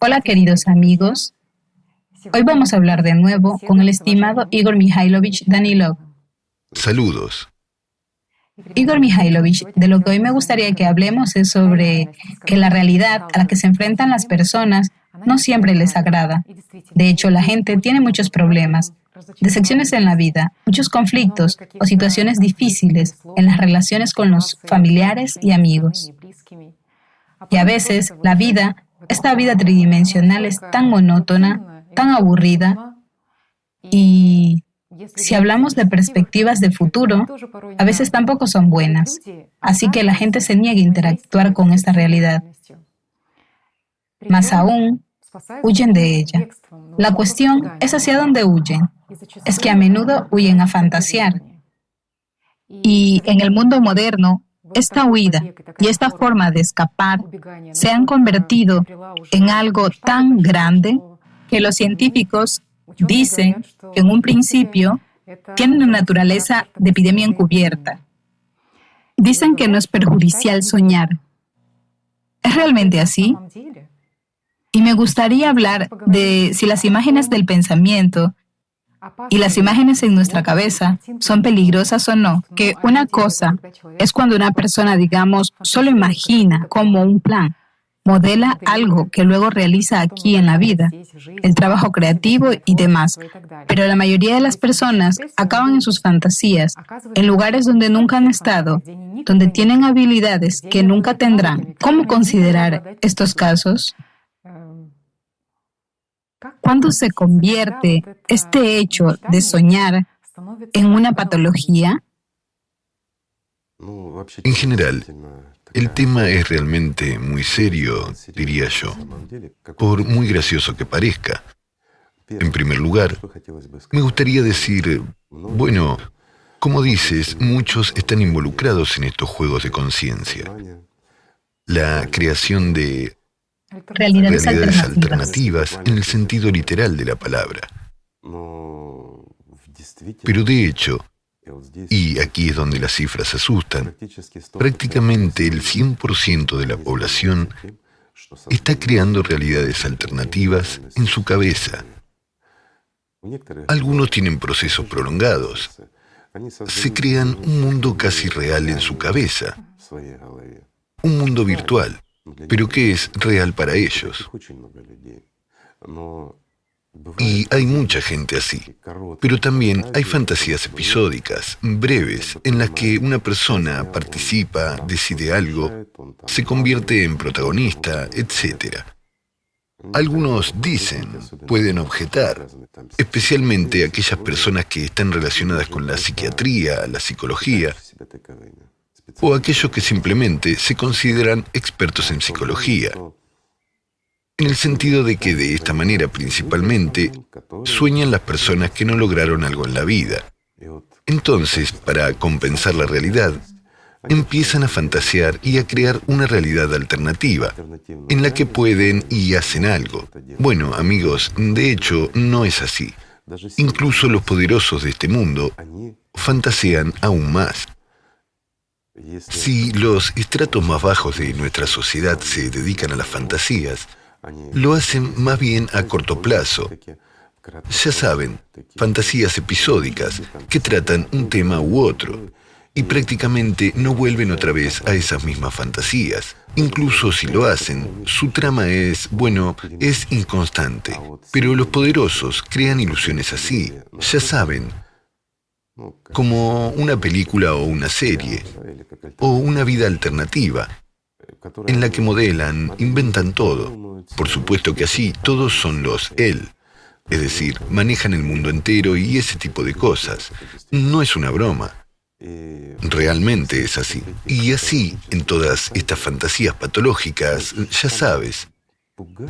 Hola queridos amigos, hoy vamos a hablar de nuevo con el estimado Igor Mikhailovich Danilov. Saludos. Igor Mikhailovich, de lo que hoy me gustaría que hablemos es sobre que la realidad a la que se enfrentan las personas no siempre les agrada. De hecho, la gente tiene muchos problemas, decepciones en la vida, muchos conflictos o situaciones difíciles en las relaciones con los familiares y amigos. Y a veces la vida, esta vida tridimensional es tan monótona, tan aburrida y si hablamos de perspectivas de futuro, a veces tampoco son buenas. Así que la gente se niega a interactuar con esta realidad. Más aún, huyen de ella. La cuestión es hacia dónde huyen. Es que a menudo huyen a fantasear. Y en el mundo moderno, esta huida y esta forma de escapar se han convertido en algo tan grande que los científicos dicen que en un principio tienen una naturaleza de epidemia encubierta. Dicen que no es perjudicial soñar. ¿Es realmente así? Y me gustaría hablar de si las imágenes del pensamiento y las imágenes en nuestra cabeza son peligrosas o no. Que una cosa es cuando una persona, digamos, solo imagina como un plan, modela algo que luego realiza aquí en la vida, el trabajo creativo y demás. Pero la mayoría de las personas acaban en sus fantasías, en lugares donde nunca han estado, donde tienen habilidades que nunca tendrán. ¿Cómo considerar estos casos? ¿Cuándo se convierte este hecho de soñar en una patología? En general, el tema es realmente muy serio, diría yo, por muy gracioso que parezca. En primer lugar, me gustaría decir, bueno, como dices, muchos están involucrados en estos juegos de conciencia. La creación de Realidades alternativas en el sentido literal de la palabra. Pero de hecho, y aquí es donde las cifras asustan, prácticamente el 100% de la población está creando realidades alternativas en su cabeza. Algunos tienen procesos prolongados. Se crean un mundo casi real en su cabeza, un mundo virtual, pero que es real para ellos. Y hay mucha gente así. Pero también hay fantasías episódicas, breves, en las que una persona participa, decide algo, se convierte en protagonista, etc. Algunos dicen, pueden objetar, especialmente aquellas personas que están relacionadas con la psiquiatría, la psicología, o aquellos que simplemente se consideran expertos en psicología, en el sentido de que de esta manera principalmente sueñan las personas que no lograron algo en la vida. Entonces, para compensar la realidad, empiezan a fantasear y a crear una realidad alternativa, en la que pueden y hacen algo. Bueno, amigos, de hecho, no es así. Incluso los poderosos de este mundo fantasean aún más. Si los estratos más bajos de nuestra sociedad se dedican a las fantasías, lo hacen más bien a corto plazo. Ya saben, fantasías episódicas que tratan un tema u otro y prácticamente no vuelven otra vez a esas mismas fantasías. Incluso si lo hacen, su trama es, bueno, es inconstante. Pero los poderosos crean ilusiones así, ya saben, como una película o una serie, o una vida alternativa, en la que modelan, inventan todo. Por supuesto que así, todos son los él, es decir, manejan el mundo entero y ese tipo de cosas. No es una broma. Realmente es así. Y así, en todas estas fantasías patológicas, ya sabes,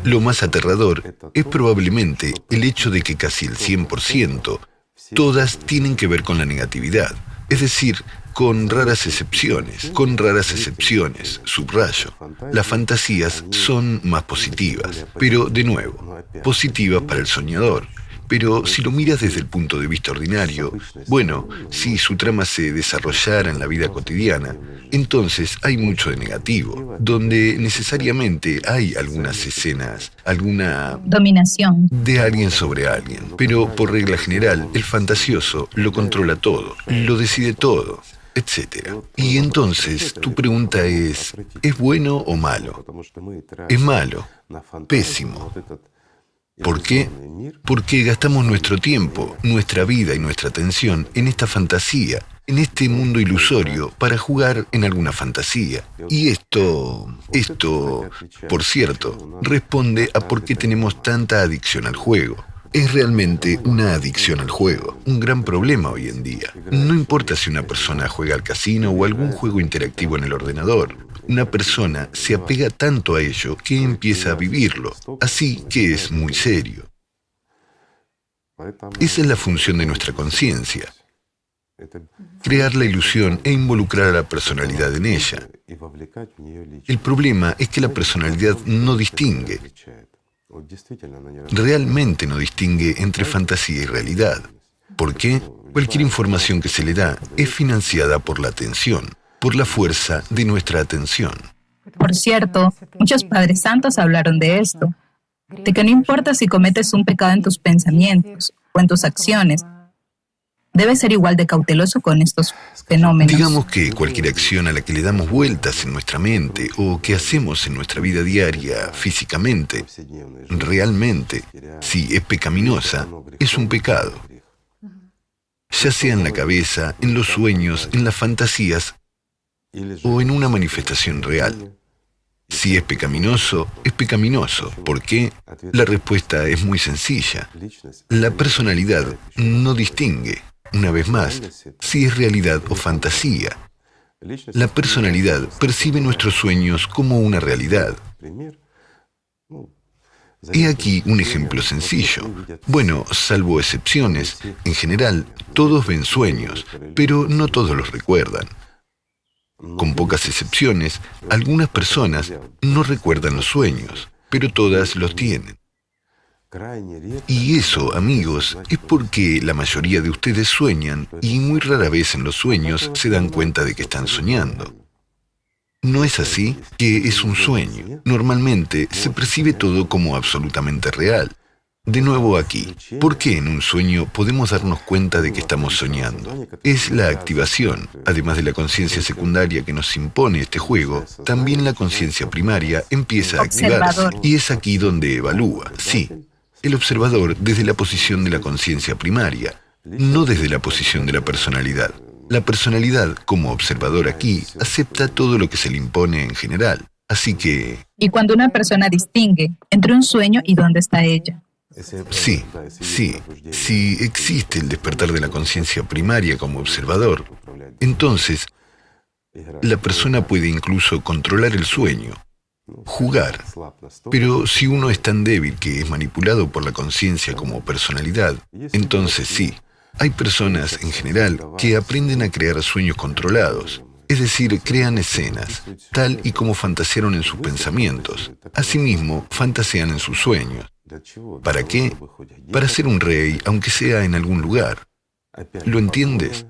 lo más aterrador es probablemente el hecho de que casi el 100%, todas tienen que ver con la negatividad, es decir, con raras excepciones, subrayo. Las fantasías son más positivas, pero de nuevo, positivas para el soñador, Pero si lo miras desde el punto de vista ordinario, bueno, si su trama se desarrollara en la vida cotidiana, entonces hay mucho de negativo, donde necesariamente hay algunas escenas, alguna Dominación. de alguien sobre alguien. Pero por regla general, el fantasioso lo controla todo, lo decide todo, etc. Y entonces tu pregunta ¿es bueno o malo? Es malo, pésimo. ¿Por qué? Porque gastamos nuestro tiempo, nuestra vida y nuestra atención en esta fantasía, en este mundo ilusorio, para jugar en alguna fantasía. Y esto, por cierto, responde a por qué tenemos tanta adicción al juego. Es realmente una adicción al juego, un gran problema hoy en día. No importa si una persona juega al casino o algún juego interactivo en el ordenador. Una persona se apega tanto a ello que empieza a vivirlo, así que es muy serio. Esa es la función de nuestra conciencia, crear la ilusión e involucrar a la personalidad en ella. El problema es que la personalidad no distingue, realmente no distingue entre fantasía y realidad. ¿Por qué? Cualquier información que se le da es financiada por la atención, por la fuerza de nuestra atención. Por cierto, muchos padres santos hablaron de esto, de que no importa si cometes un pecado en tus pensamientos o en tus acciones, debes ser igual de cauteloso con estos fenómenos. Digamos que cualquier acción a la que le damos vueltas en nuestra mente o que hacemos en nuestra vida diaria físicamente, realmente, si es pecaminosa, es un pecado. Ya sea en la cabeza, en los sueños, en las fantasías o en una manifestación real. Si es pecaminoso, es pecaminoso. ¿Por qué? La respuesta es muy sencilla. La personalidad no distingue, una vez más, si es realidad o fantasía. La personalidad percibe nuestros sueños como una realidad. He aquí un ejemplo sencillo. Bueno, salvo excepciones, en general, todos ven sueños, pero no todos los recuerdan. Con pocas excepciones, algunas personas no recuerdan los sueños, pero todas los tienen. Y eso, amigos, es porque la mayoría de ustedes sueñan y muy rara vez en los sueños se dan cuenta de que están soñando. ¿No es así? Que es un sueño. Normalmente se percibe todo como absolutamente real. De nuevo aquí, ¿por qué en un sueño podemos darnos cuenta de que estamos soñando? Es la activación, además de la conciencia secundaria que nos impone este juego, también la conciencia primaria empieza a activarse y es aquí donde evalúa, sí, el observador desde la posición de la conciencia primaria, no desde la posición de la personalidad. La personalidad, como observador aquí, acepta todo lo que se le impone en general, así que... Y cuando una persona distingue entre un sueño y dónde está ella. Sí, si existe el despertar de la conciencia primaria como observador, entonces la persona puede incluso controlar el sueño, jugar. Pero si uno es tan débil que es manipulado por la conciencia como personalidad, entonces sí, hay personas en general que aprenden a crear sueños controlados. Es decir, crean escenas, tal y como fantasearon en sus pensamientos. Asimismo, fantasean en sus sueños. ¿Para qué? Para ser un rey, aunque sea en algún lugar. ¿Lo entiendes?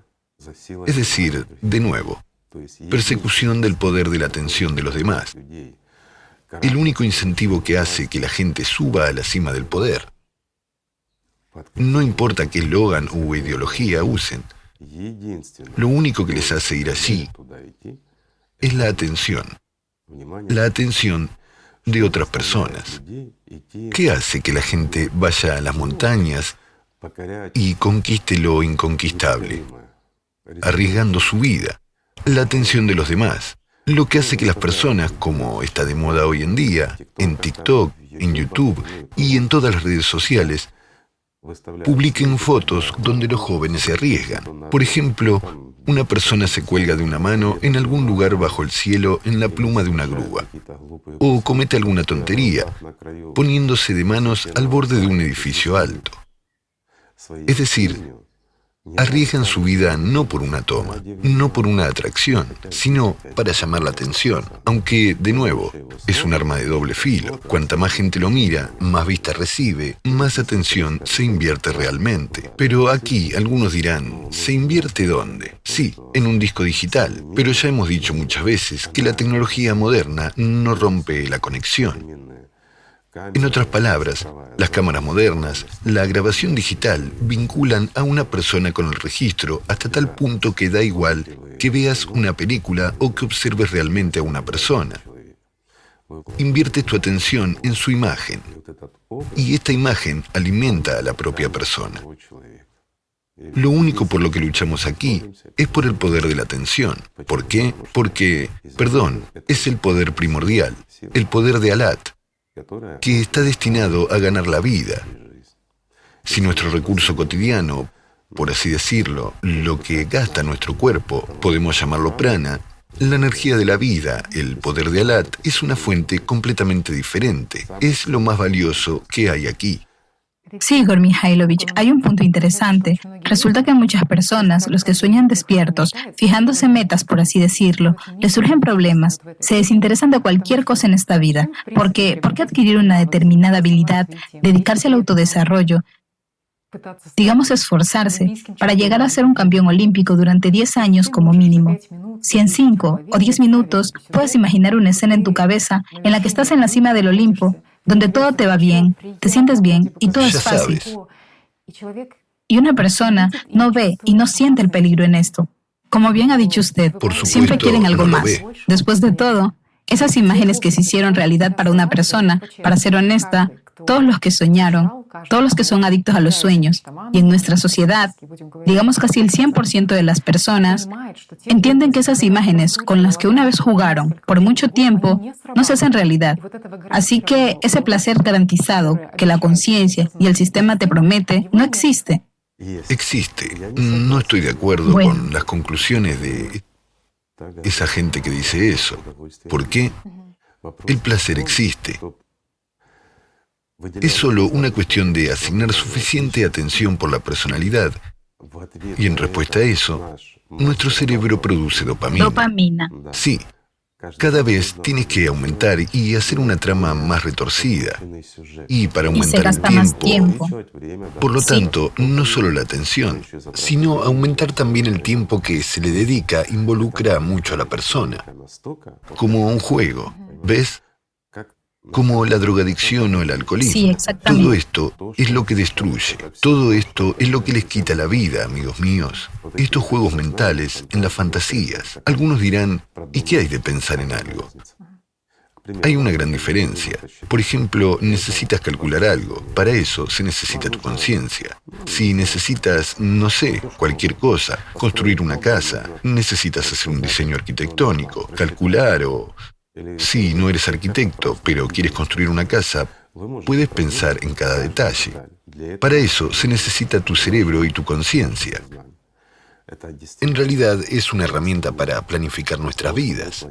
Es decir, de nuevo, persecución del poder de la atención de los demás. El único incentivo que hace que la gente suba a la cima del poder. No importa qué eslogan u ideología usen. Lo único que les hace ir allí es la atención. La atención de otras personas. ¿Qué hace que la gente vaya a las montañas y conquiste lo inconquistable? Arriesgando su vida. La atención de los demás. Lo que hace que las personas, como está de moda hoy en día, en TikTok, en YouTube y en todas las redes sociales, publiquen fotos donde los jóvenes se arriesgan. Por ejemplo, una persona se cuelga de una mano en algún lugar bajo el cielo en la pluma de una grúa. O comete alguna tontería, poniéndose de manos al borde de un edificio alto. Es decir, arriesgan su vida no por una toma, no por una atracción, sino para llamar la atención. Aunque, de nuevo, es un arma de doble filo. Cuanta más gente lo mira, más vista recibe, más atención se invierte realmente. Pero aquí algunos dirán, ¿se invierte dónde? Sí, en un disco digital, pero ya hemos dicho muchas veces que la tecnología moderna no rompe la conexión. En otras palabras, las cámaras modernas, la grabación digital vinculan a una persona con el registro hasta tal punto que da igual que veas una película o que observes realmente a una persona. Inviertes tu atención en su imagen y esta imagen alimenta a la propia persona. Lo único por lo que luchamos aquí es por el poder de la atención. ¿Por qué? Porque, es el poder primordial, el poder de Alat, que está destinado a ganar la vida. Si nuestro recurso cotidiano, por así decirlo, lo que gasta nuestro cuerpo, podemos llamarlo prana, la energía de la vida, el poder de Alat, es una fuente completamente diferente. Es lo más valioso que hay aquí. Sí, Igor Mikhailovich, hay un punto interesante. Resulta que muchas personas, los que sueñan despiertos, fijándose metas, por así decirlo, les surgen problemas, se desinteresan de cualquier cosa en esta vida. ¿Por qué adquirir una determinada habilidad, dedicarse al autodesarrollo, digamos esforzarse, para llegar a ser un campeón olímpico durante 10 años como mínimo? Si en 5 o 10 minutos puedes imaginar una escena en tu cabeza en la que estás en la cima del Olimpo, donde todo te va bien, te sientes bien y todo es fácil. Y una persona no ve y no siente el peligro en esto. Como bien ha dicho usted, Por supuesto, siempre quieren algo no lo más. ve. Después de todo, esas imágenes que se hicieron realidad para una persona, para ser honesta, todos los que soñaron, todos los que son adictos a los sueños, y en nuestra sociedad, digamos casi el 100% de las personas, entienden que esas imágenes con las que una vez jugaron por mucho tiempo no se hacen realidad. Así que ese placer garantizado que la conciencia y el sistema te promete no existe. Existe. No estoy de acuerdo con las conclusiones de esa gente que dice eso. ¿Por qué? El placer existe. Es solo una cuestión de asignar suficiente atención por la personalidad. Y en respuesta a eso, nuestro cerebro produce dopamina. Dopamina. Sí, cada vez tienes que aumentar y hacer una trama más retorcida. Y para Y se aumentar el gasta más tiempo. por lo Sí. tanto, no solo la atención, sino aumentar también el tiempo que se le dedica involucra mucho a la persona. Como un juego, ¿ves? Como la drogadicción o el alcoholismo. Sí, exactamente. Todo esto es lo que destruye. Todo esto es lo que les quita la vida, amigos míos. Estos juegos mentales en las fantasías. Algunos dirán, ¿y qué hay de pensar en algo? Hay una gran diferencia. Por ejemplo, necesitas calcular algo. Para eso se necesita tu conciencia. Si necesitas, no sé, cualquier cosa, construir una casa, necesitas hacer un diseño arquitectónico, calcular o... Si no eres arquitecto, pero quieres construir una casa, puedes pensar en cada detalle. Para eso se necesita tu cerebro y tu conciencia. En realidad es una herramienta para planificar nuestras vidas.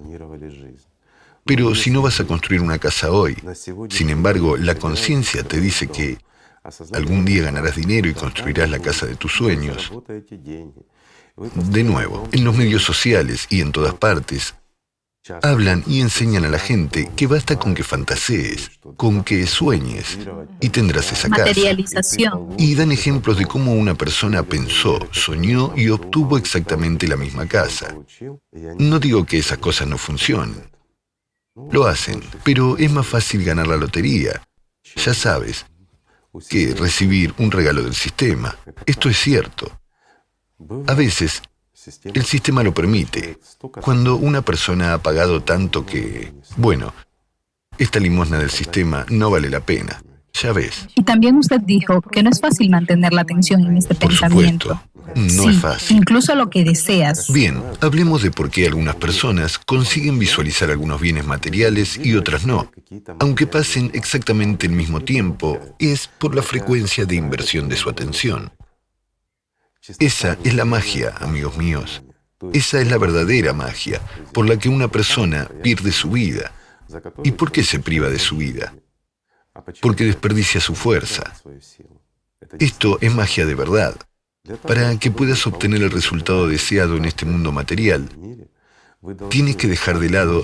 Pero si no vas a construir una casa hoy, sin embargo, la conciencia te dice que algún día ganarás dinero y construirás la casa de tus sueños. De nuevo, en los medios sociales y en todas partes, hablan y enseñan a la gente que basta con que fantasees, con que sueñes, y tendrás esa casa. Materialización. Y dan ejemplos de cómo una persona pensó, soñó y obtuvo exactamente la misma casa. No digo que esas cosas no funcionen. Lo hacen, pero es más fácil ganar la lotería, ya sabes, que recibir un regalo del sistema. Esto es cierto. A veces, el sistema lo permite, cuando una persona ha pagado tanto que, bueno, esta limosna del sistema no vale la pena, ya ves. Y también usted dijo que no es fácil mantener la atención en este Por pensamiento. supuesto, no Sí, es fácil. incluso lo que deseas. Bien, hablemos de por qué algunas personas consiguen visualizar algunos bienes materiales y otras no. Aunque pasen exactamente el mismo tiempo, es por la frecuencia de inversión de su atención. Esa es la magia, amigos míos. Esa es la verdadera magia, por la que una persona pierde su vida. ¿Y por qué se priva de su vida? Porque desperdicia su fuerza. Esto es magia de verdad. Para que puedas obtener el resultado deseado en este mundo material, tienes que dejar de lado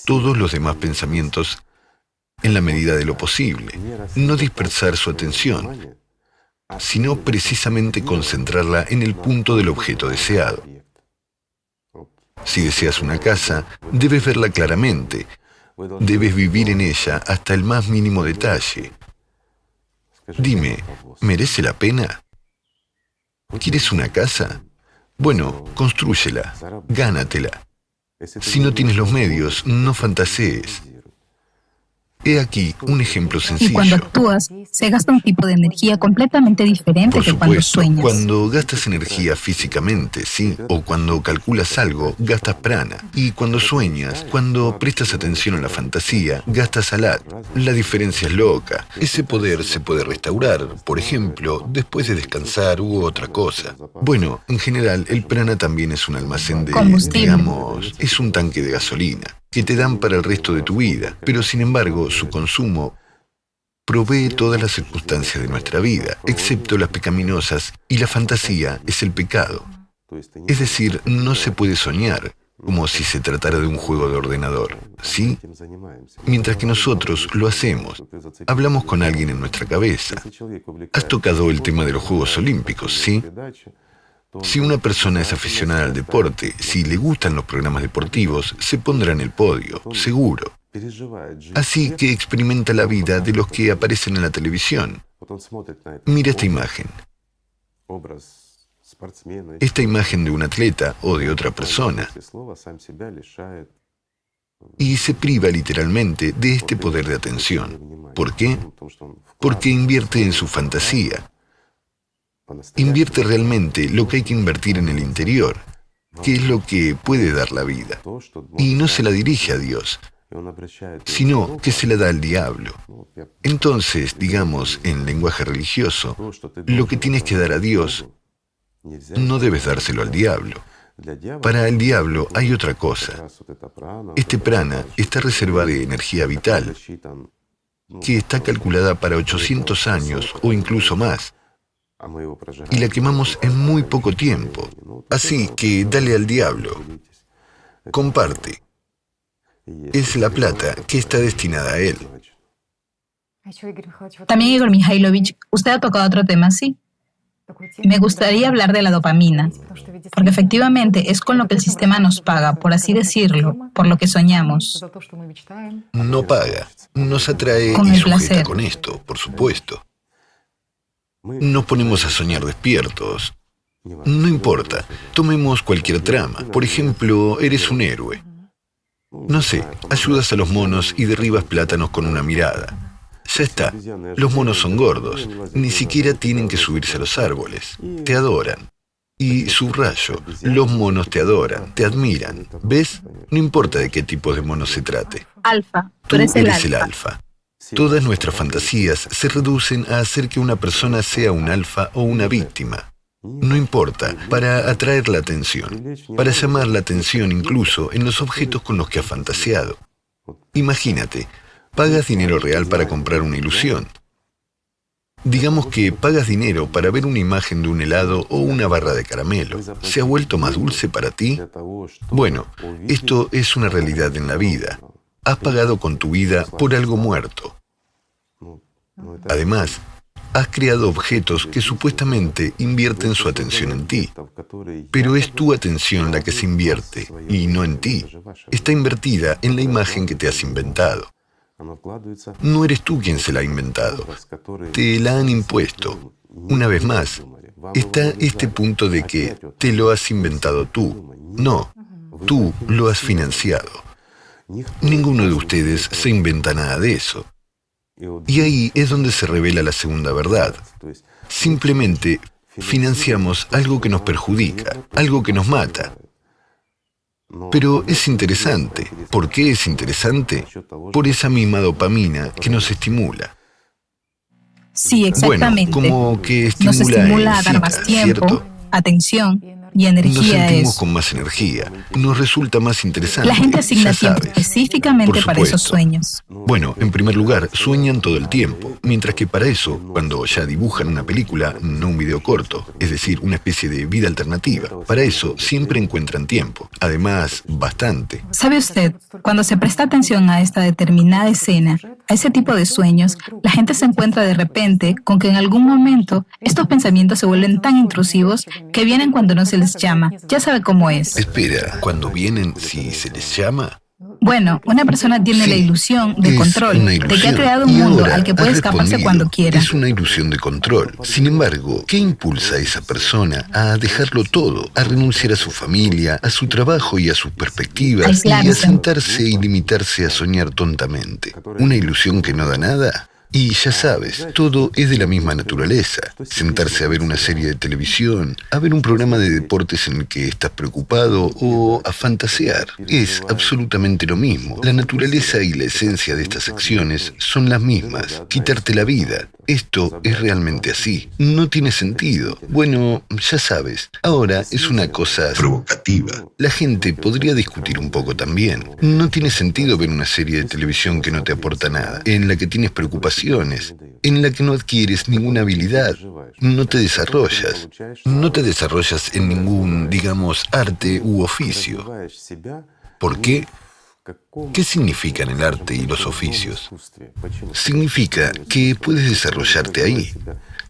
todos los demás pensamientos en la medida de lo posible. No dispersar su atención, sino precisamente concentrarla en el punto del objeto deseado. Si deseas una casa, debes verla claramente. Debes vivir en ella hasta el más mínimo detalle. Dime, ¿merece la pena? ¿Quieres una casa? Bueno, constrúyela, gánatela. Si no tienes los medios, no fantasees. He aquí un ejemplo Y sencillo. cuando actúas, se gasta un tipo de energía completamente diferente Por que cuando supuesto, sueñas. cuando gastas energía físicamente, sí, o cuando calculas algo, gastas prana. Y cuando sueñas, cuando prestas atención a la fantasía, gastas alat. La diferencia es loca. Ese poder se puede restaurar, por ejemplo, después de descansar u otra cosa. Bueno, en general, el prana también es un almacén de, Combustible. digamos, es un tanque de gasolina que te dan para el resto de tu vida, pero sin embargo, su consumo provee todas las circunstancias de nuestra vida, excepto las pecaminosas, y la fantasía es el pecado. Es decir, no se puede soñar, como si se tratara de un juego de ordenador, ¿sí? Mientras que nosotros lo hacemos, hablamos con alguien en nuestra cabeza. Has tocado el tema de los Juegos Olímpicos, ¿sí? Si una persona es aficionada al deporte, si le gustan los programas deportivos, se pondrá en el podio, seguro. Así que experimenta la vida de los que aparecen en la televisión. Mira esta imagen. Esta imagen de un atleta o de otra persona. Y se priva literalmente de este poder de atención. ¿Por qué? Porque invierte en su fantasía. Invierte realmente lo que hay que invertir en el interior, que es lo que puede dar la vida. Y no se la dirige a Dios, sino que se la da al diablo. Entonces, digamos, en lenguaje religioso, lo que tienes que dar a Dios, no debes dárselo al diablo. Para el diablo hay otra cosa. Este prana está reservado de energía vital, que está calculada para 800 años o incluso más. Y la quemamos en muy poco tiempo. Así que dale al diablo. Comparte. Es la plata que está destinada a él. También, Igor Mikhailovich, usted ha tocado otro tema, sí. Me gustaría hablar de la dopamina, porque efectivamente es con lo que el sistema nos paga, por así decirlo, por lo que soñamos. No paga, nos atrae Con y el sujeta placer. con esto, por supuesto. Nos ponemos a soñar despiertos. No importa, tomemos cualquier trama. Por ejemplo, eres un héroe. No sé, ayudas a los monos y derribas plátanos con una mirada. Ya está, los monos son gordos, ni siquiera tienen que subirse a los árboles. Te adoran. Y subrayo, los monos te adoran, te admiran. ¿Ves? No importa de qué tipo de mono se trate. Alfa, Tú tú eres eres el alfa. Todas nuestras fantasías se reducen a hacer que una persona sea un alfa o una víctima. No importa, para atraer la atención, para llamar la atención incluso en los objetos con los que has fantaseado. Imagínate, pagas dinero real para comprar una ilusión. Digamos que pagas dinero para ver una imagen de un helado o una barra de caramelo. ¿Se ha vuelto más dulce para ti? Bueno, esto es una realidad en la vida. Has pagado con tu vida por algo muerto. Además, has creado objetos que supuestamente invierten su atención en ti. Pero es tu atención la que se invierte, y no en ti. Está invertida en la imagen que te has inventado. No eres tú quien se la ha inventado. Te la han impuesto. Una vez más, está este punto de que te lo has inventado tú. No, tú lo has financiado. Ninguno de ustedes se inventa nada de eso. Y ahí es donde se revela la segunda verdad. Simplemente financiamos algo que nos perjudica, algo que nos mata. Pero es interesante. ¿Por qué es interesante? Por esa misma dopamina que nos estimula. Sí, exactamente. Bueno, como que Nos estimula a dar excita, más tiempo, ¿cierto? atención y Nos energía sentimos es. con más energía, nos resulta más interesante. La gente asigna ya tiempo sabes. específicamente Por para esos supuesto. sueños. Bueno, en primer lugar, sueñan todo el tiempo, mientras que para eso, cuando ya dibujan una película, no un video corto, es decir, una especie de vida alternativa, para eso siempre encuentran tiempo. Además, bastante. ¿Sabe usted? Cuando se presta atención a esta determinada escena, a ese tipo de sueños, la gente se encuentra de repente con que en algún momento estos pensamientos se vuelven tan intrusivos que vienen cuando no se les llama. Ya sabe cómo es. Espera, cuando vienen, si se les llama. Bueno, una persona tiene la Sí, ilusión de es control, una de que ha ilusión. creado un Y mundo ahora al que has puede escaparse respondido. cuando quiera. Es una ilusión de control. Sin embargo, ¿qué impulsa a esa persona a dejarlo todo, a renunciar a su familia, a su trabajo y a sus perspectivas, y a Aislarse. sentarse y limitarse a soñar tontamente? ¿Una ilusión que no da nada? Y ya sabes, todo es de la misma naturaleza. Sentarse a ver una serie de televisión, a ver un programa de deportes en el que estás preocupado o a fantasear. Es absolutamente lo mismo. La naturaleza y la esencia de estas acciones son las mismas. Quitarte la vida. Esto es realmente así. No tiene sentido. Bueno, ya sabes, ahora es una cosa provocativa. La gente podría discutir un poco también. No tiene sentido ver una serie de televisión que no te aporta nada, en la que tienes preocupaciones, en la que no adquieres ninguna habilidad, no te desarrollas. No te desarrollas en ningún, digamos, arte u oficio. ¿Por qué? ¿Qué significan el arte y los oficios? Significa que puedes desarrollarte ahí.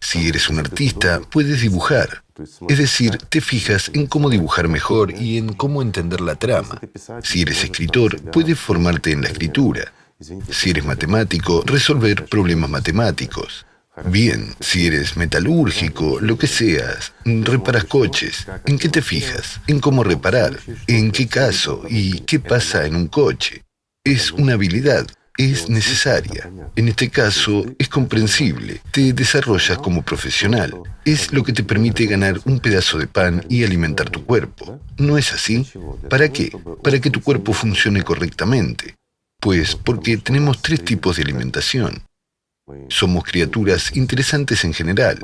Si eres un artista, puedes dibujar. Es decir, te fijas en cómo dibujar mejor y en cómo entender la trama. Si eres escritor, puedes formarte en la escritura. Si eres matemático, resolver problemas matemáticos. Bien, si eres metalúrgico, lo que seas, reparas coches, ¿en qué te fijas? En cómo reparar, en qué caso y qué pasa en un coche. Es una habilidad, es necesaria. En este caso, es comprensible, te desarrollas como profesional. Es lo que te permite ganar un pedazo de pan y alimentar tu cuerpo. ¿No es así? ¿Para qué? Para que tu cuerpo funcione correctamente. Pues porque tenemos 3 tipos de alimentación. Somos criaturas interesantes en general.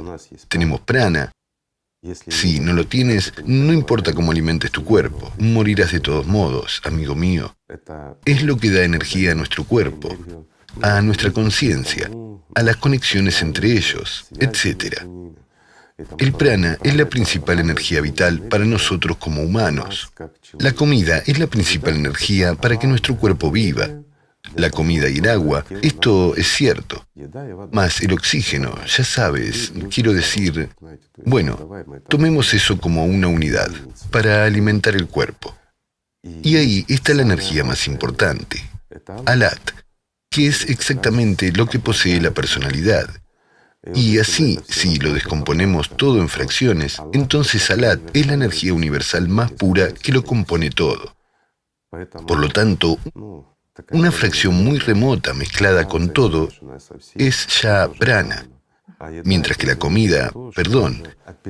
Tenemos prana. Si no lo tienes, no importa cómo alimentes tu cuerpo, morirás de todos modos, amigo mío. Es lo que da energía a nuestro cuerpo, a nuestra conciencia, a las conexiones entre ellos, etc. El prana es la principal energía vital para nosotros como humanos. La comida es la principal energía para que nuestro cuerpo viva. La comida y el agua, esto es cierto. Más el oxígeno, ya sabes, quiero decir, bueno, tomemos eso como una unidad para alimentar el cuerpo. Y ahí está la energía más importante, Alat, que es exactamente lo que posee la personalidad. Y así, si lo descomponemos todo en fracciones, entonces Alat es la energía universal más pura que lo compone todo. Por lo tanto, una fracción muy remota mezclada con todo es ya prana, mientras que la comida,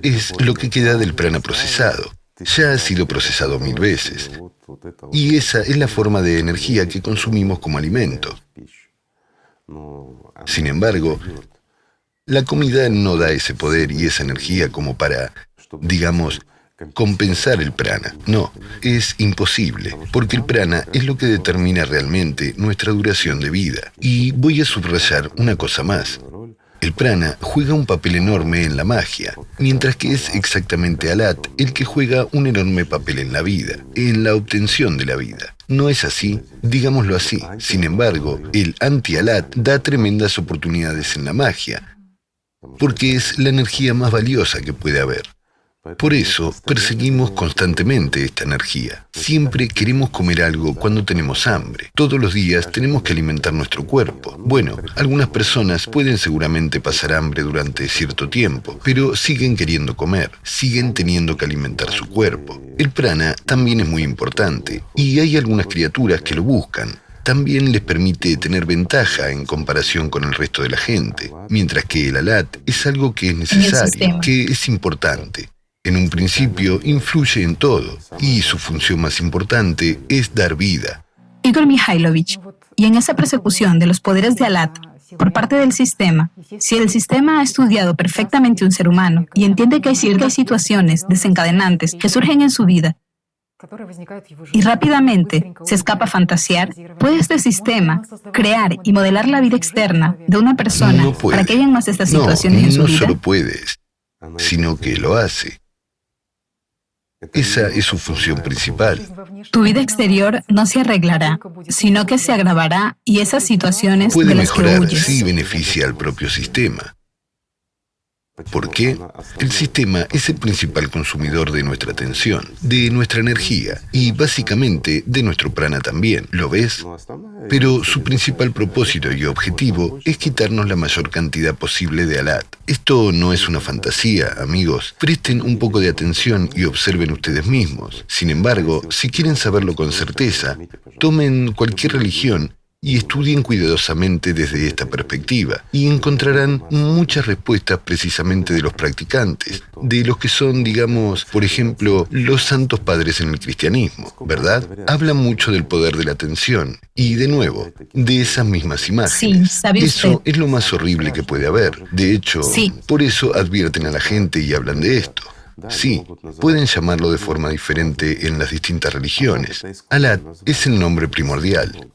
es lo que queda del prana procesado. Ya ha sido procesado 1000 veces. Y esa es la forma de energía que consumimos como alimento. Sin embargo, la comida no da ese poder y esa energía como para, digamos, compensar el prana. No, es imposible, porque el prana es lo que determina realmente nuestra duración de vida. Y voy a subrayar una cosa más. El prana juega un papel enorme en la magia, mientras que es exactamente Alat el que juega un enorme papel en la vida, en la obtención de la vida. ¿No es así? Digámoslo así. Sin embargo, el anti-Alat da tremendas oportunidades en la magia, porque es la energía más valiosa que puede haber. Por eso perseguimos constantemente esta energía. Siempre queremos comer algo cuando tenemos hambre. Todos los días tenemos que alimentar nuestro cuerpo. Bueno, algunas personas pueden seguramente pasar hambre durante cierto tiempo, pero siguen queriendo comer, siguen teniendo que alimentar su cuerpo. El prana también es muy importante, y hay algunas criaturas que lo buscan. También les permite tener ventaja en comparación con el resto de la gente, mientras que el Alat es algo que es necesario, que es importante. En un principio influye en todo, y su función más importante es dar vida. Igor Mikhailovich, y en esa persecución de los poderes de Alat, por parte del sistema. Si el sistema ha estudiado perfectamente un ser humano y entiende que hay ciertas situaciones desencadenantes que surgen en su vida y rápidamente se escapa a fantasear, puede este sistema crear y modelar la vida externa de una persona No puede. para que hayan más estas situaciones en su No vida. solo puedes, sino que lo hace. Esa es su función principal. Tu vida exterior no se arreglará, sino que se agravará y esas situaciones Puede de las que mejorar huyes. si beneficia al propio sistema. ¿Por qué? El sistema es el principal consumidor de nuestra atención, de nuestra energía y básicamente de nuestro prana también. ¿Lo ves? Pero su principal propósito y objetivo es quitarnos la mayor cantidad posible de alat. Esto no es una fantasía, amigos. Presten un poco de atención y observen ustedes mismos. Sin embargo, si quieren saberlo con certeza, tomen cualquier religión y estudien cuidadosamente desde esta perspectiva, y encontrarán muchas respuestas precisamente de los practicantes, de los que son, digamos, por ejemplo, los santos padres en el cristianismo, ¿verdad? Hablan mucho del poder de la atención, y de nuevo, de esas mismas imágenes. Sí, ¿sabe Eso usted? es lo más horrible que puede haber. De hecho, Sí. por eso advierten a la gente y hablan de esto. Sí, pueden llamarlo de forma diferente en las distintas religiones. Alat es el nombre primordial.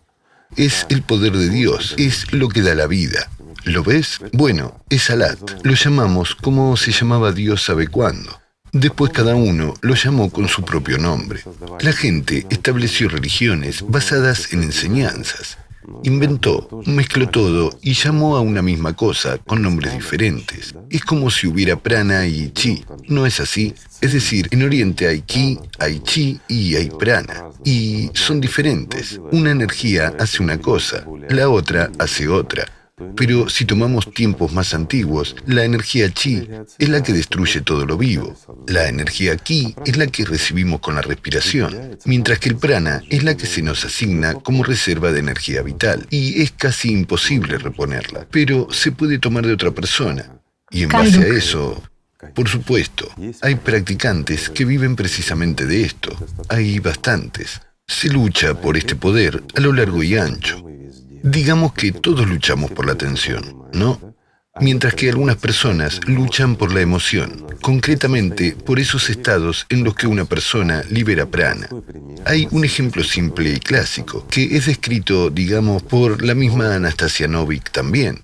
Es el poder de Dios, es lo que da la vida. ¿Lo ves? Bueno, es Alat. Lo llamamos como se llamaba Dios sabe cuándo. Después cada uno lo llamó con su propio nombre. La gente estableció religiones basadas en enseñanzas. Inventó, mezcló todo y llamó a una misma cosa con nombres diferentes. Es como si hubiera prana y chi. ¿No es así? Es decir, en Oriente hay ki, hay chi y hay prana. Y son diferentes. Una energía hace una cosa, la otra hace otra. Pero si tomamos tiempos más antiguos, la energía chi es la que destruye todo lo vivo. La energía ki es la que recibimos con la respiración, mientras que el prana es la que se nos asigna como reserva de energía vital. Y es casi imposible reponerla, pero se puede tomar de otra persona. Y en base a eso, por supuesto, hay practicantes que viven precisamente de esto. Hay bastantes. Se lucha por este poder a lo largo y ancho. Digamos que todos luchamos por la atención, ¿no? Mientras que algunas personas luchan por la emoción, concretamente por esos estados en los que una persona libera prana. Hay un ejemplo simple y clásico, que es descrito, digamos, por la misma Anastasia Novik también.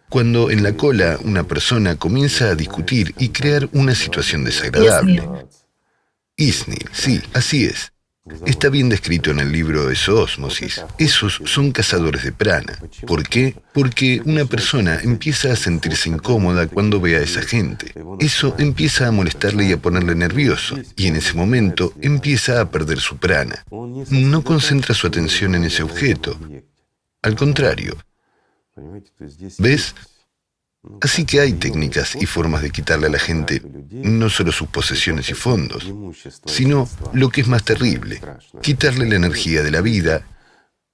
Cuando en la cola una persona comienza a discutir y crear una situación desagradable. Isnil, sí, así es. Está bien descrito en el libro Eso-Ósmosis. Esos son cazadores de prana. ¿Por qué? Porque una persona empieza a sentirse incómoda cuando ve a esa gente. Eso empieza a molestarle y a ponerle nervioso. Y en ese momento empieza a perder su prana. No concentra su atención en ese objeto. Al contrario. ¿Ves? Así que hay técnicas y formas de quitarle a la gente no solo sus posesiones y fondos, sino lo que es más terrible, quitarle la energía de la vida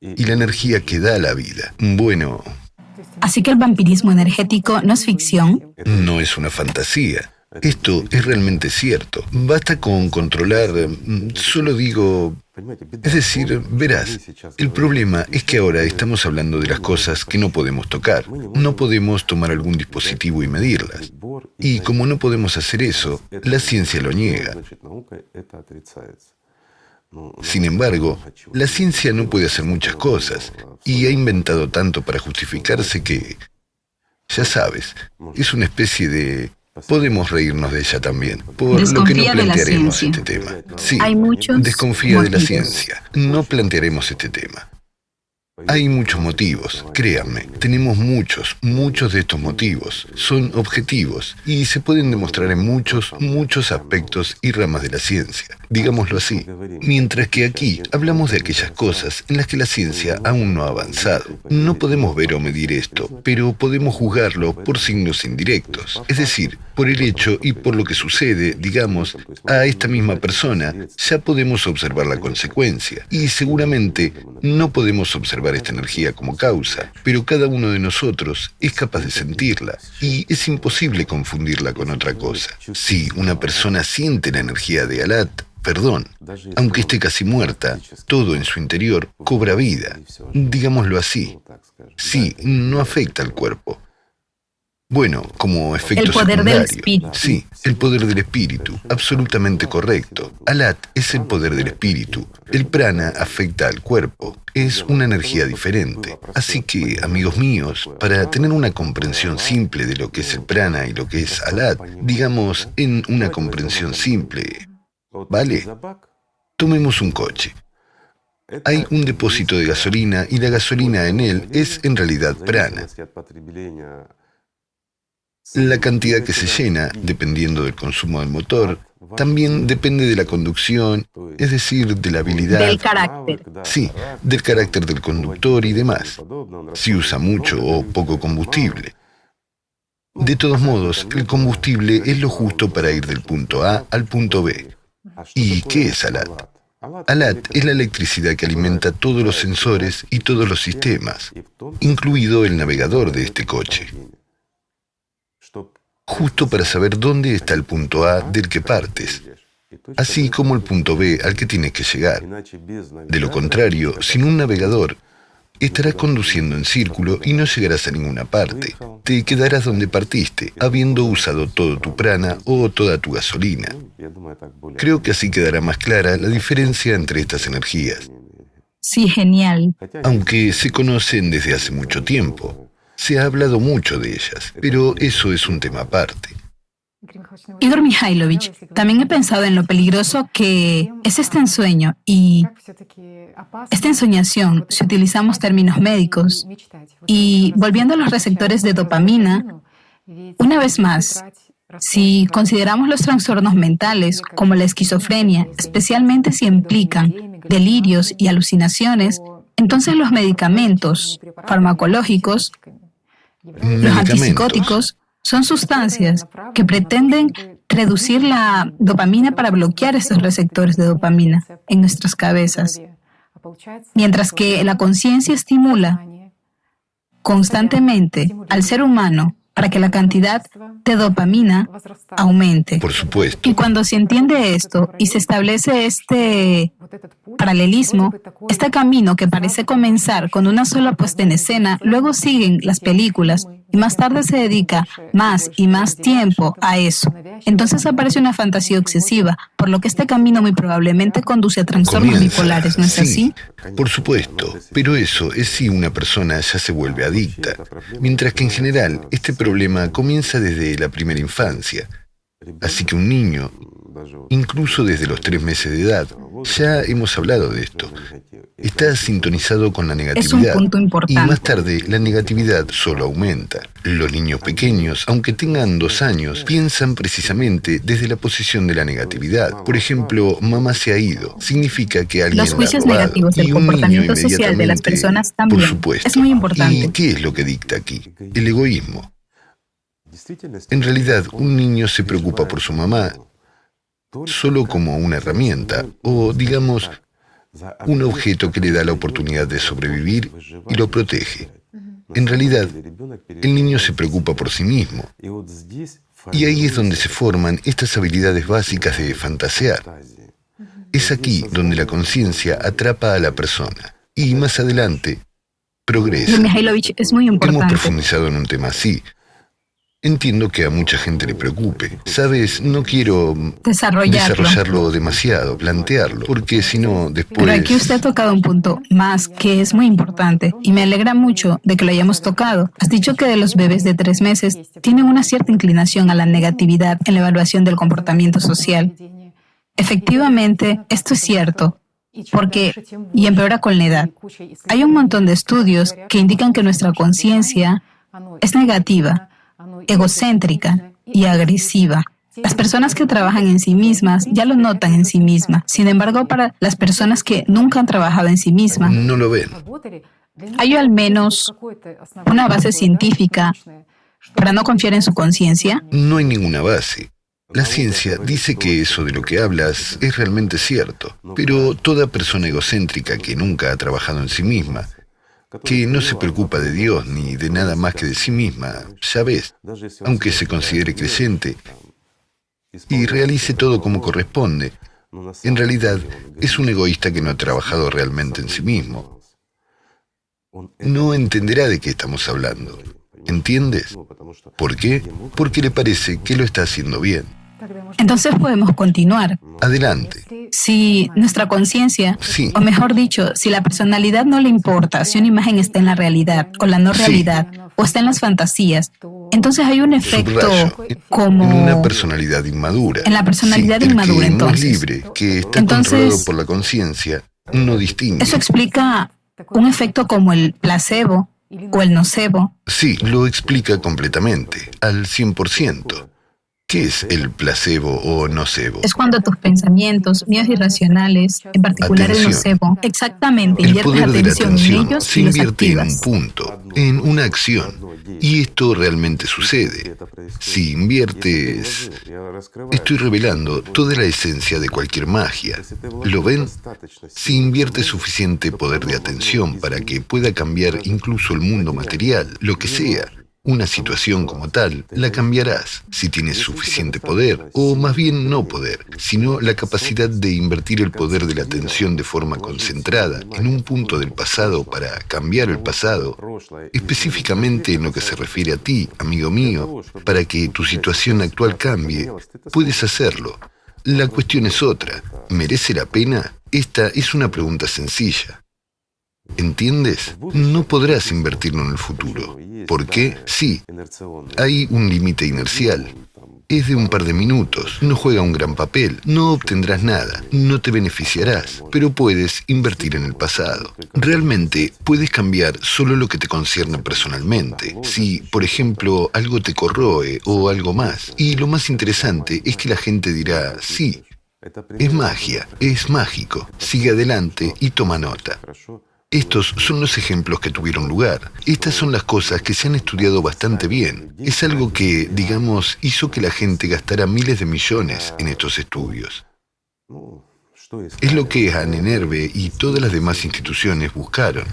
y la energía que da la vida. Bueno, Así que el vampirismo energético no es ficción. no es una fantasía. Esto es realmente cierto. Basta con controlar, solo digo... Es decir, verás, el problema es que ahora estamos hablando de las cosas que no podemos tocar. No podemos tomar algún dispositivo y medirlas. Y como no podemos hacer eso, la ciencia lo niega. Sin embargo, la ciencia no puede hacer muchas cosas y ha inventado tanto para justificarse que, ya sabes, es una especie de... Podemos reírnos de ella también, por lo que no Desconfía de la plantearemos ciencia. este tema. Sí, Hay muchos desconfía de la motivos. ciencia. No plantearemos este tema. Hay muchos motivos, créanme, tenemos muchos de estos motivos. Son objetivos y se pueden demostrar en muchos aspectos y ramas de la ciencia, digámoslo así. Mientras que aquí hablamos de aquellas cosas en las que la ciencia aún no ha avanzado. No podemos ver o medir esto, pero podemos juzgarlo por signos indirectos. Es decir, por el hecho y por lo que sucede, digamos, a esta misma persona, ya podemos observar la consecuencia. Y seguramente no podemos observar esta energía como causa, pero cada uno de nosotros es capaz de sentirla y es imposible confundirla con otra cosa. Si una persona siente la energía de Alat, perdón. Aunque esté casi muerta, todo en su interior cobra vida. Digámoslo así. Sí, no afecta al cuerpo. Bueno, como efecto El poder secundario. del espíritu. Sí, el poder del espíritu. Absolutamente correcto. Alat es el poder del espíritu. El prana afecta al cuerpo. Es una energía diferente. Así que, amigos míos, para tener una comprensión simple de lo que es el prana y lo que es Alat, digamos en una comprensión simple, ¿vale? Tomemos un coche. Hay un depósito de gasolina y la gasolina en él es en realidad prana. La cantidad que se llena, dependiendo del consumo del motor, también depende de la conducción, es decir, de la habilidad. Del carácter. Sí, del carácter del conductor y demás. Si usa mucho o poco combustible. De todos modos, el combustible es lo justo para ir del punto A al punto B. ¿Y qué es Alat? Alat es la electricidad que alimenta todos los sensores y todos los sistemas, incluido el navegador de este coche. Justo para saber dónde está el punto A del que partes, así como el punto B al que tienes que llegar. De lo contrario, sin un navegador, estarás conduciendo en círculo y no llegarás a ninguna parte. Te quedarás donde partiste, habiendo usado todo tu prana o toda tu gasolina. Creo que así quedará más clara la diferencia entre estas energías. Sí, genial. Aunque se conocen desde hace mucho tiempo. Se ha hablado mucho de ellas, pero eso es un tema aparte. Igor Mikhailovich, también he pensado en lo peligroso que es este ensueño y esta ensoñación, si utilizamos términos médicos. Y volviendo a los receptores de dopamina, una vez más, si consideramos los trastornos mentales como la esquizofrenia, especialmente si implican delirios y alucinaciones, entonces los medicamentos farmacológicos, los antipsicóticos, son sustancias que pretenden reducir la dopamina para bloquear estos receptores de dopamina en nuestras cabezas, mientras que la conciencia estimula constantemente al ser humano para que la cantidad de dopamina aumente. Por supuesto. Y cuando se entiende esto y se establece este paralelismo, este camino que parece comenzar con una sola puesta en escena, luego siguen las películas y más tarde se dedica más y más tiempo a eso. Entonces aparece una fantasía obsesiva, por lo que este camino muy probablemente conduce a trastornos bipolares, ¿no es así? Por supuesto, pero eso es si una persona ya se vuelve adicta, mientras que en general este problema comienza desde la primera infancia. Así que un niño, incluso desde los 3 meses de edad, ya hemos hablado de esto, está sintonizado con la negatividad. Es un punto importante. Y más tarde, la negatividad solo aumenta. Los niños pequeños, aunque tengan 2 años, piensan precisamente desde la posición de la negatividad. Por ejemplo, mamá se ha ido. Significa que alguien Los juicios la ha robado. negativos del Y un comportamiento niño social de las inmediatamente, personas también. por supuesto. Es muy importante. ¿Y qué es lo que dicta aquí? El egoísmo. En realidad, un niño se preocupa por su mamá solo como una herramienta, o digamos, un objeto que le da la oportunidad de sobrevivir y lo protege. En realidad, el niño se preocupa por sí mismo. Y ahí es donde se forman estas habilidades básicas de fantasear. Es aquí donde la conciencia atrapa a la persona. Y más adelante, progresa. Mikhailovich, es muy Hemos importante. profundizado en un tema así. Entiendo que a mucha gente le preocupe. Sabes, no quiero desarrollarlo demasiado, plantearlo, porque si no, después... Pero aquí usted ha tocado un punto más que es muy importante y me alegra mucho de que lo hayamos tocado. Has dicho que de los bebés de 3 meses tienen una cierta inclinación a la negatividad en la evaluación del comportamiento social. Efectivamente, esto es cierto. Y empeora con la edad. Hay un montón de estudios que indican que nuestra conciencia es negativa, egocéntrica y agresiva. Las personas que trabajan en sí mismas ya lo notan en sí mismas. Sin embargo, para las personas que nunca han trabajado en sí mismas, no lo ven. ¿hay al menos una base científica para no confiar en su conciencia? No hay ninguna base. La ciencia dice que eso de lo que hablas es realmente cierto, pero toda persona egocéntrica que nunca ha trabajado en sí misma, que no se preocupa de Dios ni de nada más que de sí misma, ya ves, aunque se considere creyente y realice todo como corresponde, En realidad, es un egoísta que no ha trabajado realmente en sí mismo. No entenderá de qué estamos hablando. ¿Entiendes? ¿Por qué? Porque le parece que lo está haciendo bien. Entonces podemos continuar. Adelante. Si nuestra conciencia, Sí. o mejor dicho, si la personalidad no le importa si una imagen está en la realidad o la no Sí. realidad, o está en las fantasías, entonces hay un efecto Subrayo, como en una personalidad inmadura. en la personalidad Sí, inmadura, el que no es entonces. libre, que está Entonces, controlado por la conciencia, no distingue. eso explica un efecto como el placebo o el nocebo. Sí, lo explica completamente, al 100%. ¿Qué es el placebo o nocebo? Es cuando tus pensamientos, míos irracionales, en particular el Atención. nocebo, exactamente, El inviertes poder de la atención en atención ellos se y los invierte en un activas. punto, en una acción. Y esto realmente sucede. Si inviertes... Estoy revelando toda la esencia de cualquier magia. ¿Lo ven? Si inviertes suficiente poder de atención para que pueda cambiar incluso el mundo material, lo que sea, una situación como tal, la cambiarás si tienes suficiente poder, o más bien no poder, sino la capacidad de invertir el poder de la atención de forma concentrada en un punto del pasado para cambiar el pasado, específicamente en lo que se refiere a ti, amigo mío, para que tu situación actual cambie. Puedes hacerlo. La cuestión es otra. ¿Merece la pena? Esta es una pregunta sencilla. ¿Entiendes? No podrás invertirlo en el futuro. ¿Por qué? Sí, hay un límite inercial. Es de un par de minutos, no juega un gran papel, no obtendrás nada, no te beneficiarás, pero puedes invertir en el pasado. Realmente puedes cambiar solo lo que te concierne personalmente. Si, por ejemplo, algo te corroe o algo más. Y lo más interesante es que la gente dirá, sí, es magia, es mágico, sigue adelante y toma nota. Estos son los ejemplos que tuvieron lugar. Estas son las cosas que se han estudiado bastante bien. Es algo que, digamos, hizo que la gente gastara miles de millones en estos estudios. Es lo que Ahnenerbe y todas las demás instituciones buscaron.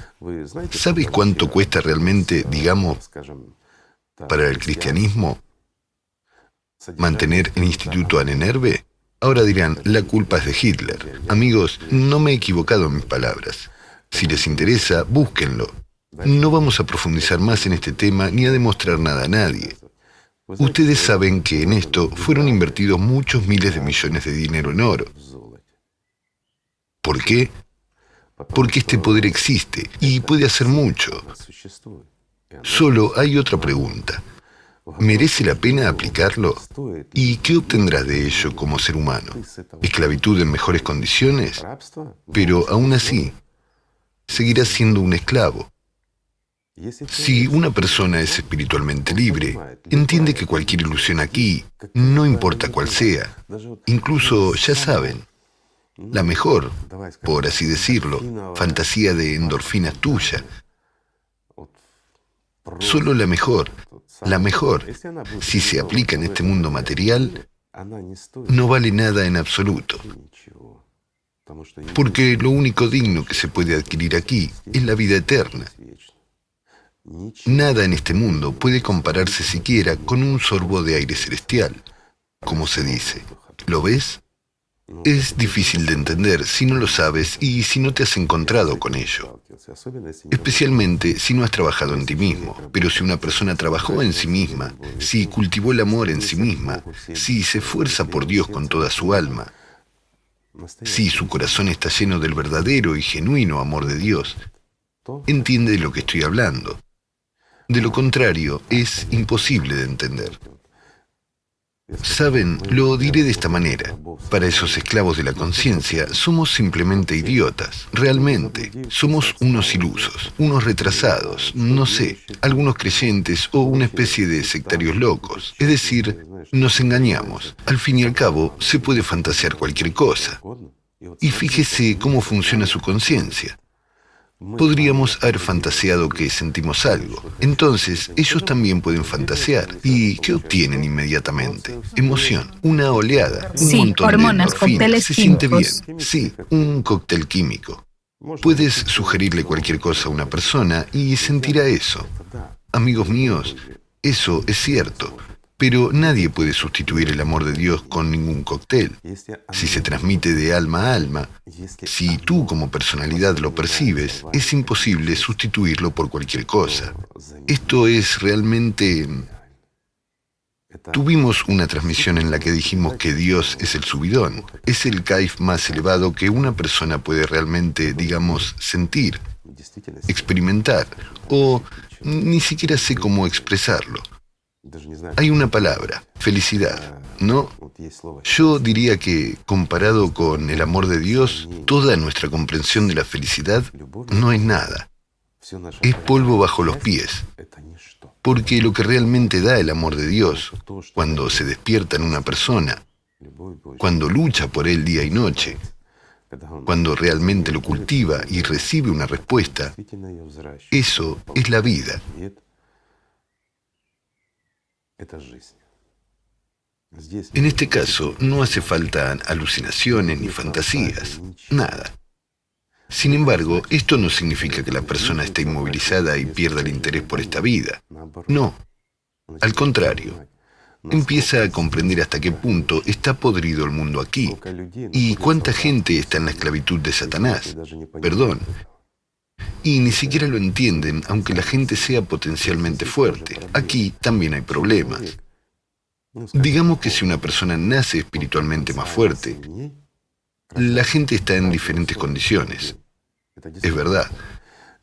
¿Sabes cuánto cuesta realmente, digamos, para el cristianismo mantener el Instituto Ahnenerbe? Ahora dirán, la culpa es de Hitler. Amigos, no me he equivocado en mis palabras. Si les interesa, búsquenlo. No vamos a profundizar más en este tema ni a demostrar nada a nadie. Ustedes saben que en esto fueron invertidos muchos miles de millones de dinero en oro. ¿Por qué? Porque este poder existe y puede hacer mucho. Solo hay otra pregunta. ¿Merece la pena aplicarlo? ¿Y qué obtendrás de ello como ser humano? ¿Esclavitud en mejores condiciones? Pero aún así, seguirás siendo un esclavo. Si una persona es espiritualmente libre, entiende que cualquier ilusión aquí, no importa cuál sea, incluso, ya saben, la mejor, por así decirlo, fantasía de endorfinas tuya, solo la mejor, si se aplica en este mundo material, no vale nada en absoluto. Porque lo único digno que se puede adquirir aquí es la vida eterna. Nada en este mundo puede compararse siquiera con un sorbo de aire celestial, como se dice. ¿Lo ves? Es difícil de entender si no lo sabes y si no te has encontrado con ello. Especialmente si no has trabajado en ti mismo. Pero si una persona trabajó en sí misma, si cultivó el amor en sí misma, si se esfuerza por Dios con toda su alma, si su corazón está lleno del verdadero y genuino amor de Dios, entiende de lo que estoy hablando. De lo contrario, es imposible de entender. Saben, lo diré de esta manera. Para esos esclavos de la conciencia, somos simplemente idiotas. Realmente, somos unos ilusos, unos retrasados, no sé, algunos creyentes o una especie de sectarios locos. Es decir, nos engañamos. Al fin y al cabo, se puede fantasear cualquier cosa. Y fíjese cómo funciona su conciencia. Podríamos haber fantaseado que sentimos algo. Entonces, ellos también pueden fantasear. ¿Y qué obtienen inmediatamente? Emoción, una oleada, un montón hormonas, de endorfinas. cócteles Se siente químicos. bien. Sí, un cóctel químico. Puedes sugerirle cualquier cosa a una persona y sentirá eso. Amigos míos, eso es cierto. Pero nadie puede sustituir el amor de Dios con ningún cóctel. Si se transmite de alma a alma, si tú como personalidad lo percibes, es imposible sustituirlo por cualquier cosa. Esto es realmente... Tuvimos una transmisión en la que dijimos que Dios es el subidón, es el kaif más elevado que una persona puede realmente, digamos, sentir, experimentar, o ni siquiera sé cómo expresarlo. Hay una palabra, felicidad, ¿no? Yo diría que, comparado con el amor de Dios, toda nuestra comprensión de la felicidad no es nada. Es polvo bajo los pies. Porque lo que realmente da el amor de Dios, cuando se despierta en una persona, cuando lucha por él día y noche, cuando realmente lo cultiva y recibe una respuesta, eso es la vida. En este caso, no hace falta alucinaciones ni fantasías, nada. Sin embargo, esto no significa que la persona esté inmovilizada y pierda el interés por esta vida. No, al contrario. Empieza a comprender hasta qué punto está podrido el mundo aquí y cuánta gente está en la esclavitud de Satanás. Perdón. Y ni siquiera lo entienden, aunque la gente sea potencialmente fuerte. Aquí también hay problemas. Digamos que si una persona nace espiritualmente más fuerte, la gente está en diferentes condiciones. Es verdad.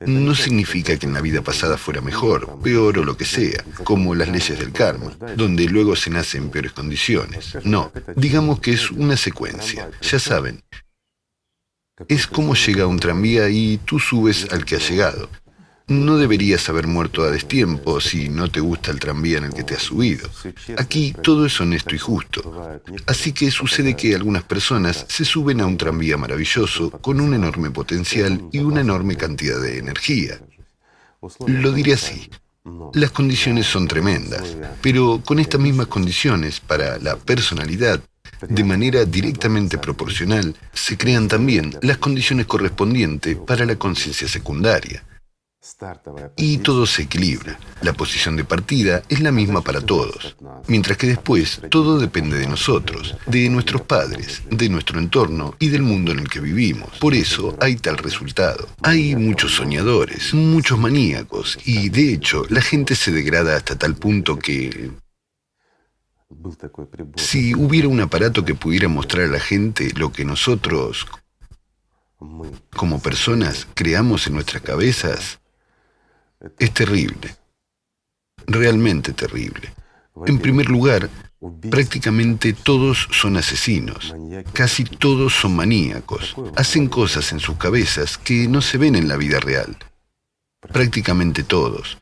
No significa que en la vida pasada fuera mejor, peor o lo que sea, como las leyes del karma, donde luego se nace en peores condiciones. No, digamos que es una secuencia. Ya saben, es como llega un tranvía y tú subes al que ha llegado. No deberías haber muerto a destiempo si no te gusta el tranvía en el que te has subido. Aquí todo es honesto y justo. Así que sucede que algunas personas se suben a un tranvía maravilloso con un enorme potencial y una enorme cantidad de energía. Lo diré así. Las condiciones son tremendas, pero con estas mismas condiciones para la personalidad, de manera directamente proporcional, se crean también las condiciones correspondientes para la conciencia secundaria. Y todo se equilibra. La posición de partida es la misma para todos, mientras que después todo depende de nosotros, de nuestros padres, de nuestro entorno y del mundo en el que vivimos. Por eso hay tal resultado. Hay muchos soñadores, muchos maníacos, y de hecho la gente se degrada hasta tal punto que... Si hubiera un aparato que pudiera mostrar a la gente lo que nosotros, como personas, creamos en nuestras cabezas, es terrible, realmente terrible. En primer lugar, prácticamente todos son asesinos, casi todos son maníacos, hacen cosas en sus cabezas que no se ven en la vida real, prácticamente todos.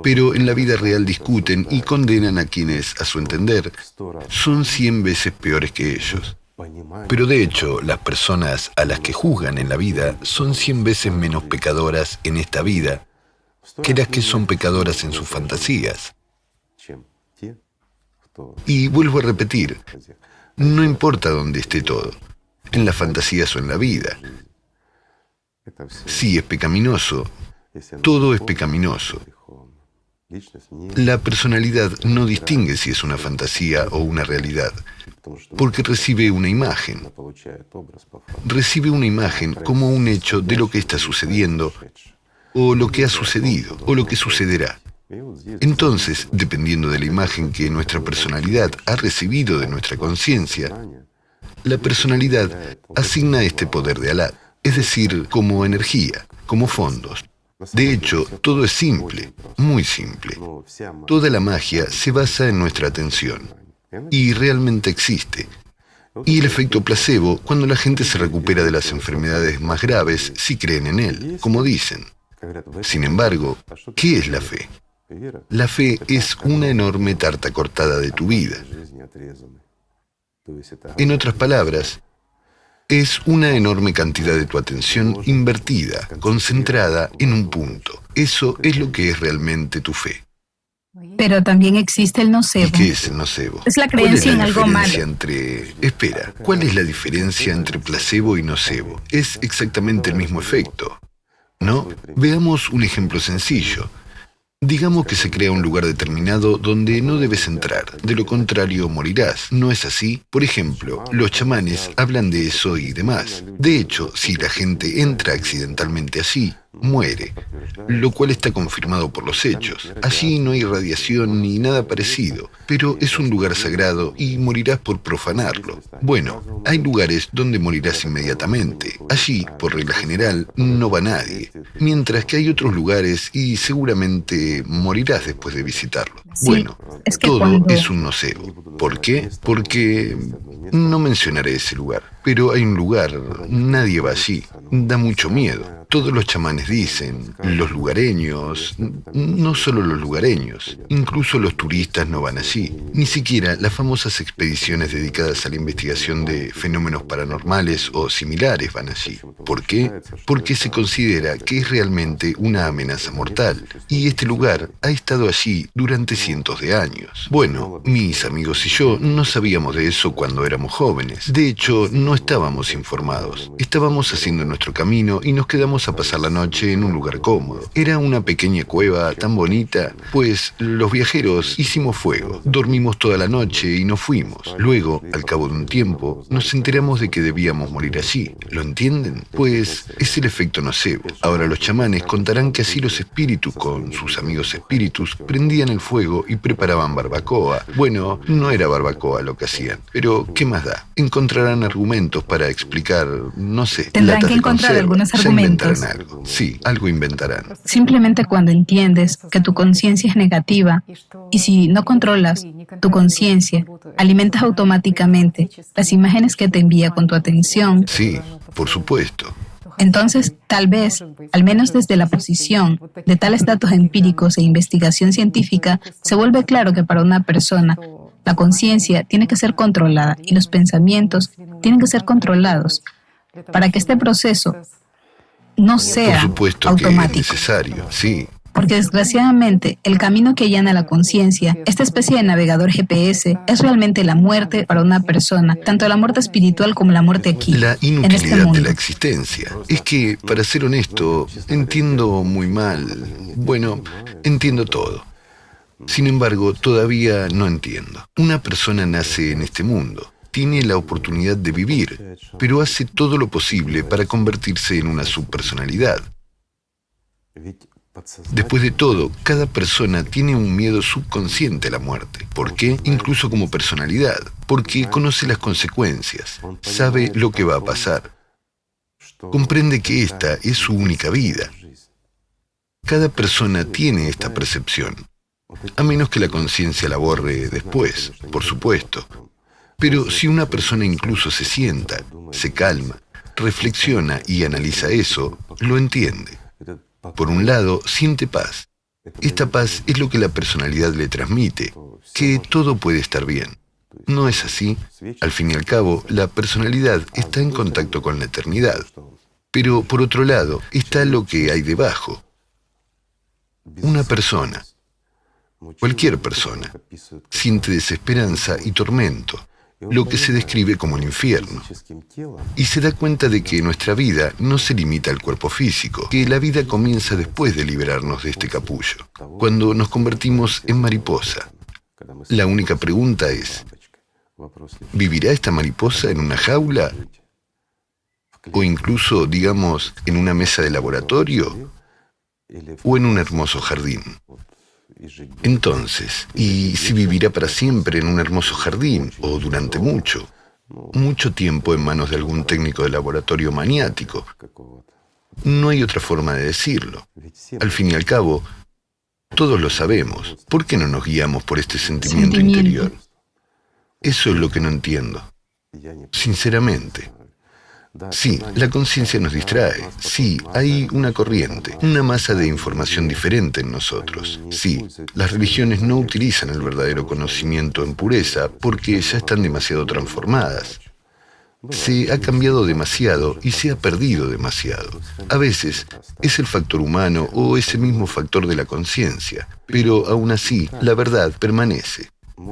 Pero en la vida real discuten y condenan a quienes, a su entender, son 100 veces peores que ellos. Pero de hecho, las personas a las que juzgan en la vida son 100 veces menos pecadoras en esta vida que las que son pecadoras en sus fantasías. Y vuelvo a repetir, no importa dónde esté todo, en las fantasías o en la vida. Si es pecaminoso, todo es pecaminoso. La personalidad no distingue si es una fantasía o una realidad, porque recibe una imagen. Recibe una imagen como un hecho de lo que está sucediendo, o lo que ha sucedido, o lo que sucederá. Entonces, dependiendo de la imagen que nuestra personalidad ha recibido de nuestra conciencia, la personalidad asigna este poder de Alá, es decir, como energía, como fondos. De hecho, todo es simple, muy simple. Toda la magia se basa en nuestra atención, y realmente existe. Y el efecto placebo, cuando la gente se recupera de las enfermedades más graves si creen en él, como dicen. Sin embargo, ¿qué es la fe? La fe es una enorme tarta cortada de tu vida. En otras palabras, es una enorme cantidad de tu atención invertida, concentrada en un punto. Eso es lo que es realmente tu fe. Pero también existe el nocebo. ¿Y qué es el nocebo? Es la creencia en algo malo. Espera, ¿cuál es la diferencia entre placebo y nocebo? Es exactamente el mismo efecto, ¿no? Veamos un ejemplo sencillo. Digamos que se crea un lugar determinado donde no debes entrar, de lo contrario morirás. ¿No es así? Por ejemplo, los chamanes hablan de eso y demás. De hecho, si la gente entra accidentalmente allí, muere, lo cual está confirmado por los hechos. Allí no hay radiación ni nada parecido, pero es un lugar sagrado y morirás por profanarlo. Bueno, hay lugares donde morirás inmediatamente. Allí, por regla general, no va nadie, mientras que hay otros lugares y seguramente morirás después de visitarlo. Sí, Bueno, es que todo es un nocebo. ¿Por qué? Porque no mencionaré ese lugar, pero hay un lugar, nadie va allí. Da mucho miedo. Todos los chamanes dicen, los lugareños, no solo los lugareños, incluso los turistas no van allí. Ni siquiera las famosas expediciones dedicadas a la investigación de fenómenos paranormales o similares van allí. ¿Por qué? Porque se considera que es realmente una amenaza mortal. Y este lugar ha estado allí durante cientos de años. Bueno, mis amigos y yo no sabíamos de eso cuando éramos jóvenes. De hecho, no estábamos informados. Estábamos haciendo nuestro camino y nos quedamos a pasar la noche en un lugar cómodo. Era una pequeña cueva tan bonita, pues los viajeros hicimos fuego, dormimos toda la noche y nos fuimos. Luego, al cabo de un tiempo, nos enteramos de que debíamos morir allí. ¿Lo entienden? Pues es el efecto nocebo. Ahora los chamanes contarán que así los espíritus, con sus amigos espíritus, prendían el fuego y preparaban barbacoa. Bueno, no era barbacoa lo que hacían, pero ¿qué más da? Encontrarán argumentos para explicar, no sé, tendrán latas que de encontrar conserva. algunos Ya argumentos. inventarán algo. Sí, algo inventarán. Simplemente cuando entiendes que tu conciencia es negativa y si no controlas tu conciencia, alimentas automáticamente las imágenes que te envía con tu atención. Sí, por supuesto. Entonces, tal vez, al menos desde la posición de tales datos empíricos e investigación científica, se vuelve claro que para una persona la conciencia tiene que ser controlada y los pensamientos tienen que ser controlados para que este proceso no Por sea supuesto que es automático. necesario, sí. Porque desgraciadamente el camino que allana la conciencia, esta especie de navegador GPS, es realmente la muerte para una persona, tanto la muerte espiritual como la muerte aquí, La en este inutilidad de mundo. la existencia. Es que, para ser honesto, entiendo muy mal. Bueno, entiendo todo. Sin embargo, todavía no entiendo. Una persona nace en este mundo, tiene la oportunidad de vivir, pero hace todo lo posible para convertirse en una subpersonalidad. Después de todo, cada persona tiene un miedo subconsciente a la muerte. ¿Por qué? Incluso como personalidad. Porque conoce las consecuencias, sabe lo que va a pasar. Comprende que esta es su única vida. Cada persona tiene esta percepción, a menos que la conciencia la borre después, por supuesto. Pero si una persona incluso se sienta, se calma, reflexiona y analiza eso, lo entiende. Por un lado, siente paz. Esta paz es lo que la personalidad le transmite, que todo puede estar bien. ¿No es así? Al fin y al cabo, la personalidad está en contacto con la eternidad. Pero por otro lado, está lo que hay debajo. Una persona, cualquier persona, siente desesperanza y tormento, lo que se describe como el infierno. Y se da cuenta de que nuestra vida no se limita al cuerpo físico, que la vida comienza después de liberarnos de este capullo, cuando nos convertimos en mariposa. La única pregunta es, ¿vivirá esta mariposa en una jaula? ¿O incluso, digamos, en una mesa de laboratorio? ¿O en un hermoso jardín? Entonces, ¿y si vivirá para siempre en un hermoso jardín o durante mucho tiempo en manos de algún técnico de laboratorio maniático? No hay otra forma de decirlo. Al fin y al cabo, todos lo sabemos. ¿Por qué no nos guiamos por este sentimiento interior? Eso es lo que no entiendo. Sinceramente. Sí, la conciencia nos distrae. Sí, hay una corriente, una masa de información diferente en nosotros. Sí, las religiones no utilizan el verdadero conocimiento en pureza porque ya están demasiado transformadas. Se ha cambiado demasiado y se ha perdido demasiado. A veces es el factor humano o ese mismo factor de la conciencia, pero aún así la verdad permanece.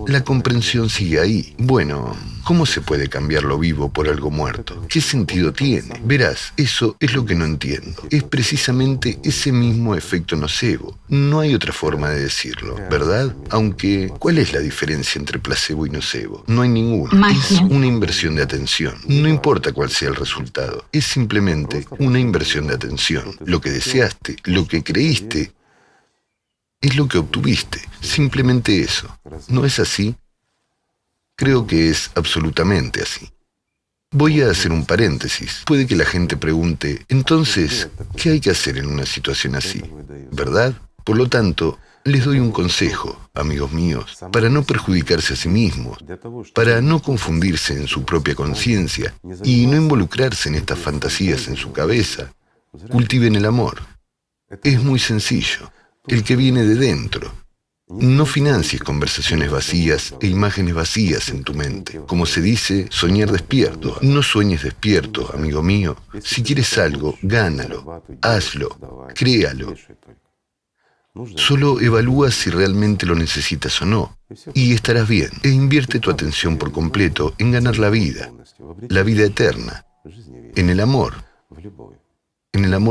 La comprensión sigue ahí. Bueno, ¿cómo se puede cambiar lo vivo por algo muerto? ¿Qué sentido tiene? Verás, eso es lo que no entiendo. Es precisamente ese mismo efecto nocebo. No hay otra forma de decirlo, ¿verdad? Aunque, ¿cuál es la diferencia entre placebo y nocebo? No hay ninguna. Magia. Es una inversión de atención. No importa cuál sea el resultado. Es simplemente una inversión de atención. Lo que deseaste, lo que creíste, es lo que obtuviste. Simplemente eso. ¿No es así? Creo que es absolutamente así. Voy a hacer un paréntesis. Puede que la gente pregunte, entonces, ¿qué hay que hacer en una situación así? ¿Verdad? Por lo tanto, les doy un consejo, amigos míos, para no perjudicarse a sí mismos, para no confundirse en su propia conciencia y no involucrarse en estas fantasías en su cabeza. Cultiven el amor. Es muy sencillo. El que viene de dentro. No financies conversaciones vacías e imágenes vacías en tu mente. Como se dice, soñar despierto. No sueñes despierto, amigo mío. Si quieres algo, gánalo, hazlo, créalo. Solo evalúa si realmente lo necesitas o no, y estarás bien. E invierte tu atención por completo en ganar la vida eterna, en el amor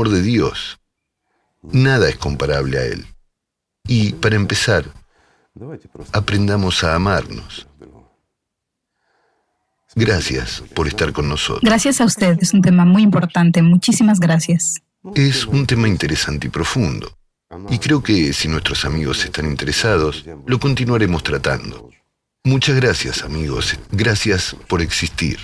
de Dios. Nada es comparable a Él. Y para empezar, aprendamos a amarnos. Gracias por estar con nosotros. Gracias a usted, es un tema muy importante. Muchísimas gracias. Es un tema interesante y profundo. Y creo que si nuestros amigos están interesados, lo continuaremos tratando. Muchas gracias, amigos. Gracias por existir.